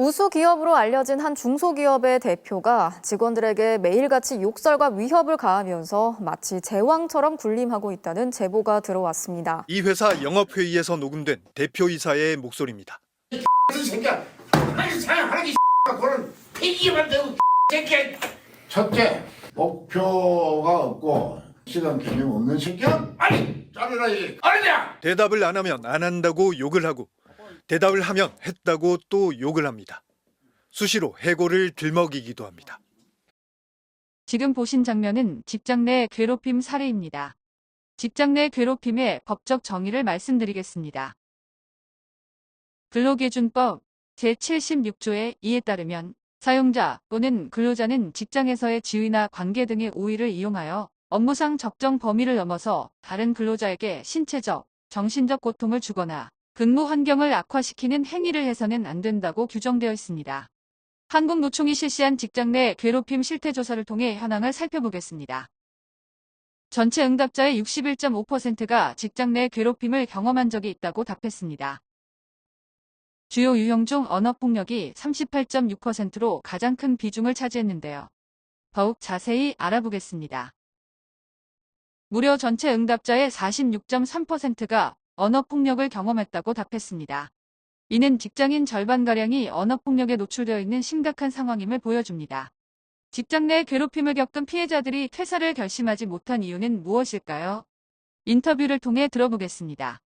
우수 기업으로 알려진 한 중소기업의 대표가 직원들에게 매일같이 욕설과 위협을 가하면서 마치 제왕처럼 군림하고 있다는 제보가 들어왔습니다. 이 회사 영업회의에서 녹음된 대표이사의 목소리입니다. 같은 새끼야. 빨리 사양하기 그런 폐기만 되고 새끼야. 첫째, 목표가 없고 시간 개념 없는 새끼야. 아니, 자르라 이 어린이야. 대답을 안 하면 안 한다고 욕을 하고 대답을 하면 했다고 또 욕을 합니다. 수시로 해고를 들먹이기도 합니다. 지금 보신 장면은 직장 내 괴롭힘 사례입니다. 직장 내 괴롭힘의 법적 정의를 말씀드리겠습니다. 근로기준법 제76조의 2에 따르면 사용자 또는 근로자는 직장에서의 지위나 관계 등의 우위를 이용하여 업무상 적정 범위를 넘어서 다른 근로자에게 신체적, 정신적 고통을 주거나 근무 환경을 악화시키는 행위를 해서는 안 된다고 규정되어 있습니다. 한국노총이 실시한 직장 내 괴롭힘 실태조사를 통해 현황을 살펴보겠습니다. 전체 응답자의 61.5%가 직장 내 괴롭힘을 경험한 적이 있다고 답했습니다. 주요 유형 중 언어폭력이 38.6%로 가장 큰 비중을 차지했는데요. 더욱 자세히 알아보겠습니다. 무려 전체 응답자의 46.3%가 언어폭력을 경험했다고 답했습니다. 이는 직장인 절반가량이 언어폭력에 노출되어 있는 심각한 상황임을 보여줍니다. 직장 내 괴롭힘을 겪은 피해자들이 퇴사를 결심하지 못한 이유는 무엇일까요? 인터뷰를 통해 들어보겠습니다.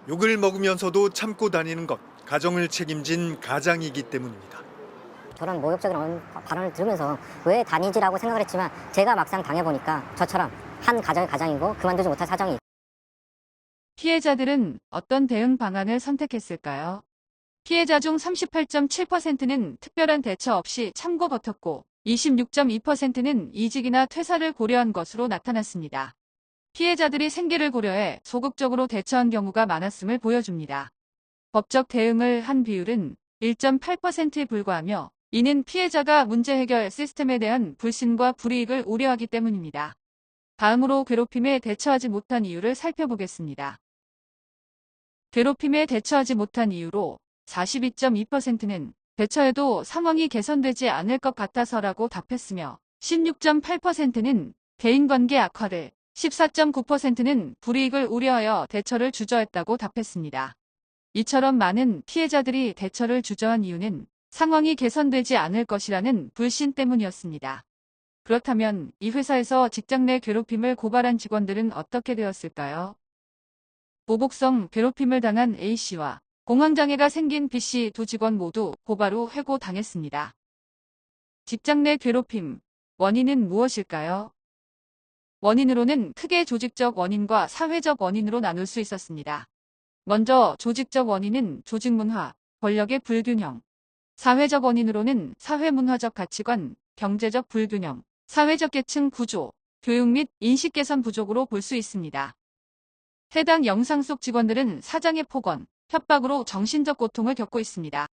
욕을 먹으면서도 참고 다니는 것, 가정을 책임진 가장이기 때문입니다. 저런 모욕적인 발언을 들으면서 왜 다니지라고 생각을 했지만 제가 막상 당해보니까 저처럼 한 가정의 가장이고 그만두지 못할 사정이 피해자들은 어떤 대응 방안을 선택했을까요? 피해자 중 38.7%는 특별한 대처 없이 참고 버텼고 26.2%는 이직이나 퇴사를 고려한 것으로 나타났습니다. 피해자들이 생계를 고려해 소극적으로 대처한 경우가 많았음을 보여줍니다. 법적 대응을 한 비율은 1.8%에 불과하며 이는 피해자가 문제 해결 시스템에 대한 불신과 불이익을 우려하기 때문입니다. 다음으로 괴롭힘에 대처하지 못한 이유를 살펴보겠습니다. 괴롭힘에 대처하지 못한 이유로 42.2%는 대처해도 상황이 개선되지 않을 것 같아서라고 답했으며 16.8%는 대인관계 악화를, 14.9%는 불이익을 우려하여 대처를 주저했다고 답했습니다. 이처럼 많은 피해자들이 대처를 주저한 이유는 상황이 개선되지 않을 것이라는 불신 때문이었습니다. 그렇다면 이 회사에서 직장 내 괴롭힘을 고발한 직원들은 어떻게 되었을까요? 보복성 괴롭힘을 당한 A씨와 공황장애가 생긴 B씨 두 직원 모두 고발 후 해고당했습니다. 직장 내 괴롭힘, 원인은 무엇일까요? 원인으로는 크게 조직적 원인과 사회적 원인으로 나눌 수 있었습니다. 먼저 조직적 원인은 조직문화, 권력의 불균형, 사회적 원인으로는 사회문화적 가치관, 경제적 불균형, 사회적 계층 구조, 교육 및 인식 개선 부족으로 볼 수 있습니다. 해당 영상 속 직원들은 사장의 폭언, 협박으로 정신적 고통을 겪고 있습니다.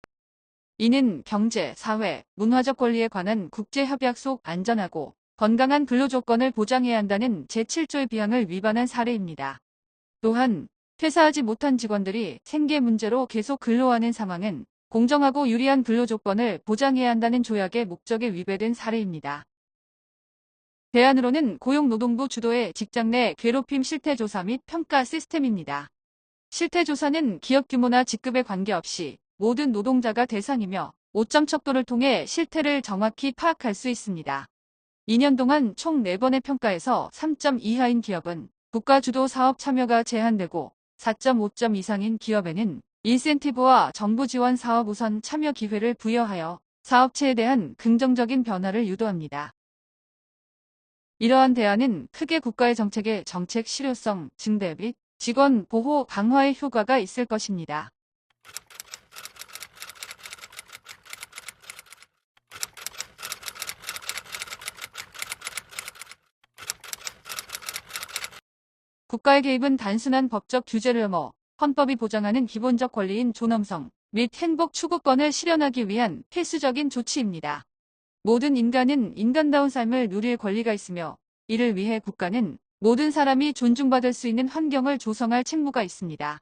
이는 경제, 사회, 문화적 권리에 관한 국제협약 속 안전하고 건강한 근로조건을 보장해야 한다는 제7조의 비양을 위반한 사례입니다. 또한 퇴사하지 못한 직원들이 생계 문제로 계속 근로하는 상황은 공정하고 유리한 근로조건을 보장해야 한다는 조약의 목적에 위배된 사례입니다. 대안으로는 고용노동부 주도의 직장 내 괴롭힘 실태조사 및 평가 시스템입니다. 실태조사는 기업 규모나 직급에 관계없이 모든 노동자가 대상이며 5점 척도를 통해 실태를 정확히 파악할 수 있습니다. 2년 동안 총 4번의 평가에서 3점 이하인 기업은 국가주도 사업 참여가 제한되고 4.5점 이상인 기업에는 인센티브와 정부 지원 사업 우선 참여 기회를 부여하여 사업체에 대한 긍정적인 변화를 유도합니다. 이러한 대안은 크게 국가의 정책의 정책 실효성 증대 및 직원 보호 강화의 효과가 있을 것입니다. 국가의 개입은 단순한 법적 규제를 넘어 헌법이 보장하는 기본적 권리인 존엄성 및 행복 추구권을 실현하기 위한 필수적인 조치입니다. 모든 인간은 인간다운 삶을 누릴 권리가 있으며 이를 위해 국가는 모든 사람이 존중받을 수 있는 환경을 조성할 책무가 있습니다.